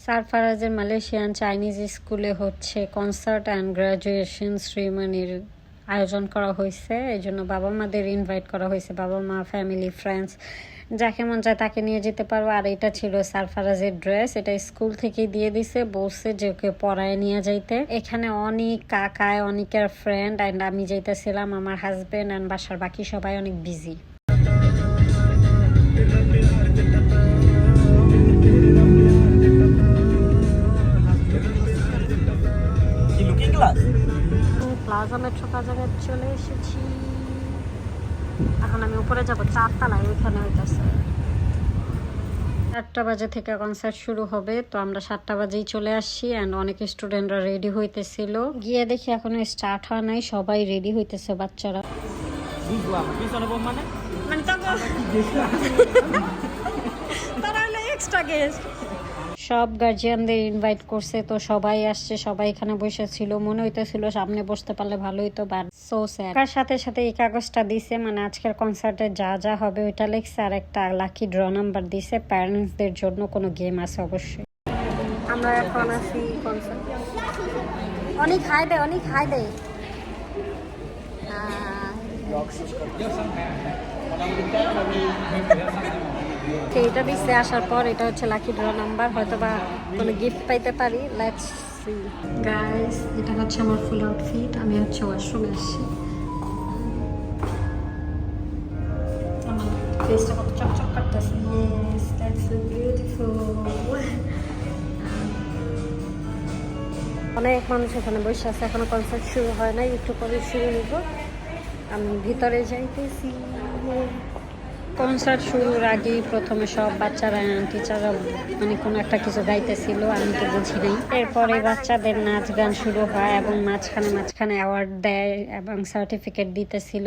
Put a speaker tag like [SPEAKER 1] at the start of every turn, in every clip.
[SPEAKER 1] সারফারাজের Malaysian Chinese স্কুলে হচ্ছে concert and graduation সেরিমনির আয়োজন করা হয়েছে। এই জন্য বাবা মাদের ইনভাইট করা হয়েছে, বাবা মা, ফ্যামিলি, ফ্রেন্ডস, যাকে মন চায় তাকে নিয়ে যেতে পারো। আর এটা ছিল সারফারাজের ড্রেস, এটা স্কুল থেকেই দিয়ে দিছে, বলছে যে ওকে পরায় নিয়ে যাইতে। এখানে অনেক কাকায়, অনেকের ফ্রেন্ড অ্যান্ড আমি যাইতেছিলাম, আমার হাজবেন্ড অ্যান্ড বাসার বাকি সবাই অনেক বিজি। প্লাজা মেট্রো প্লাজায় চলে এসেছি। এখন আমি উপরে যাব, 4 তলায়, ওইখানে হইতেছে 4টা বাজে থেকে কনসার্ট শুরু হবে। তো আমরা 7টা বাজেই চলে আসছি অ্যান্ড অনেক স্টুডেন্টরা রেডি হইতেছিল। গিয়ে দেখি এখনো স্টার্ট হয় নাই, সবাই রেডি হইতেছে বাচ্চারা। এক্সট্রা গেস্ট সব গার্জিয়ানদের ইনভাইট করছে, তো সবাই আসছে, সবাই এখানে বসেছিল। মনে হইতেছিল সামনে বসতে পারলে ভালো হইতো, বাট সো স্যাড। তার সাথে সাথে এই কাগজটা দিছে, মানে আজকের কনসার্টে যা যা হবে ওইটা লিখছে, আর একটা লাকি ড্র নাম্বার দিছে। প্যারেন্টসদের জন্য কোনো গেম আছে অবশ্যই। আমরা এখন আছি কনসার্ট। অনেক হাই দেয়, অনেক হাই দেয়। এইটা দিচ্ছে আসার পর, এটা হচ্ছে লাকি ড্র নাম্বার, হয়তো বা কোনো গিফট পাইতে পারি। লেটস সি গাইস, এটা হচ্ছে আমার ফুল আউটফিট। আমি হচ্ছে ওয়াশরুমে আসছি। আমার ফেসটা কত চকচক করতেছে। Yes, that's so beautiful. অনেক মানুষ এখানে বসে আছে, এখনো কনসার্ট শুরু হয় নাই, একটু পরে শুরু হইব। আমি ভিতরে যাইতেছি। কনসার্ট শুরুর আগেই প্রথমে সব বাচ্চারা, টিচাররা মানে কোনো একটা কিছু গাইতেছিল, আমি তো বুঝি নাই। এরপরে বাচ্চাদের নাচ গান শুরু হয় এবং মাঝখানে মাঝখানে অ্যাওয়ার্ড দেয় এবং সার্টিফিকেট দিতেছিল।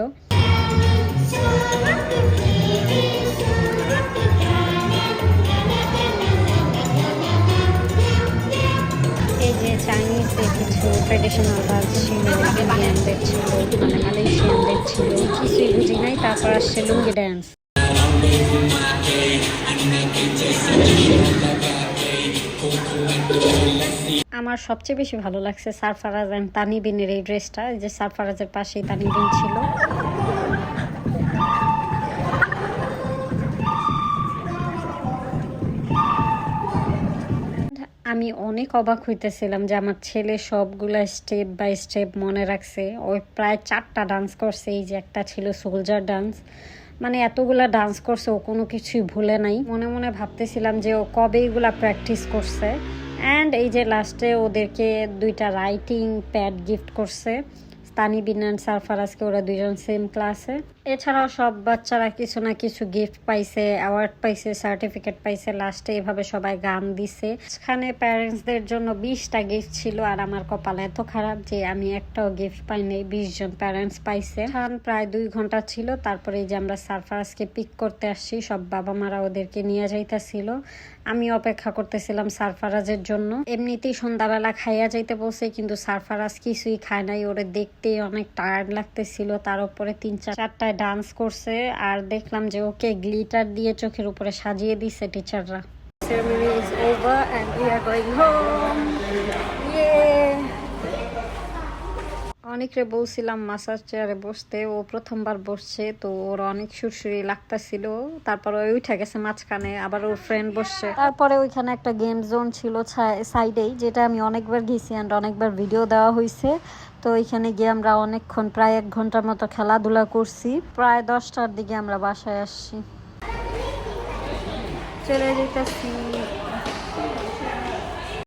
[SPEAKER 1] এই যে চাইনিজদের কিছু ট্রেডিশনাল ডান্স ছিল, ইন্ডিয়ানদের ছিল, মানে মালয়েশিয়ানদের ছিল, কিছুই বুঝি নাই। তারপর আসছে লুঙ্গি ড্যান্স। আমার সবচেয়ে বেশি ভালো লাগছে সারফারাজ অ্যান্ড তানিবিনের এই ড্রেসটা। যে সারফারাজের পাশেই তানিবিন ছিল। আমি অনেক অবাক হইতেছিলাম যে আমার ছেলে সবগুলা স্টেপ বাই স্টেপ মনে রাখছে। ওই প্রায় 4টা ডান্স করছে। এই যে একটা ছিল সোলজার ডান্স, মানে এতগুলা ডান্স করছে, ও কোনো কিছুই ভুলে নাই। মনে মনে ভাবতেছিলাম যে ও কবে এগুলা প্র্যাকটিস করছে। অ্যান্ড এই যে লাস্টে ওদেরকে 2টা রাইটিং প্যাড গিফট করছে, তানিবিন অ্যান্ড সারফারাজকে, ওরা 2জন সেম ক্লাসে। এছাড়াও সব বাচ্চারা কিছু না কিছু গিফট পাইছে, অ্যাওয়ার্ড পাইছে, সার্টিফিকেট পাইছে। লাস্টে এভাবে সবাই গান দিছে। এখানে প্যারেন্টসদের জন্য 20টা গিফট ছিল, আর আমার কপাল এত খারাপ যে আমি একটাও গিফট পাই নাই। 20 জন প্যারেন্টস পাইছে। প্রায় 2 ঘন্টা ছিল। তারপরে এই যে আমরা সারফারাজকে পিক করতে আসছি, সব বাবা মারা ওদেরকে নিয়ে যাইতেছিল। আমি অপেক্ষা করতেছিলাম সারফারাজের জন্য। এমনিতেই সন্ধ্যাবেলা খাইয়া যাইতে বসে, কিন্তু সারফারাজ কিছুই খায় নাই। ওরে দেখতেই অনেক টায়ার্ড লাগতেছিল। তার উপরে 3-4টায় ডান্স করছে, আর দেখলাম যে ওকে গ্লিটার দিয়ে চোখের উপরে সাজিয়ে দিছে টিচাররা। Ceremony is over and we are going home. Yay! অনেকরে বলছিলাম মাসাজ চেয়ারে বসতে, ও প্রথমবার বসছে, তো ওর অনেক সুরসুরি লাগতেছিল। তারপর ওই উঠে গেছে মাঝখানে, আবার ওর ফ্রেন্ড বসছে। তারপরে ওইখানে একটা গেম জোন ছিল সাইডেই, যেটা আমি অনেকবার গেছি অ্যান্ড অনেকবার ভিডিও দেওয়া হয়েছে। তো ওইখানে গিয়ে আমরা অনেকক্ষণ, প্রায় 1 ঘন্টার মতো খেলাধুলা করছি। প্রায় 10টার দিকে আমরা বাসায় আসছি। চলে যেতেছি।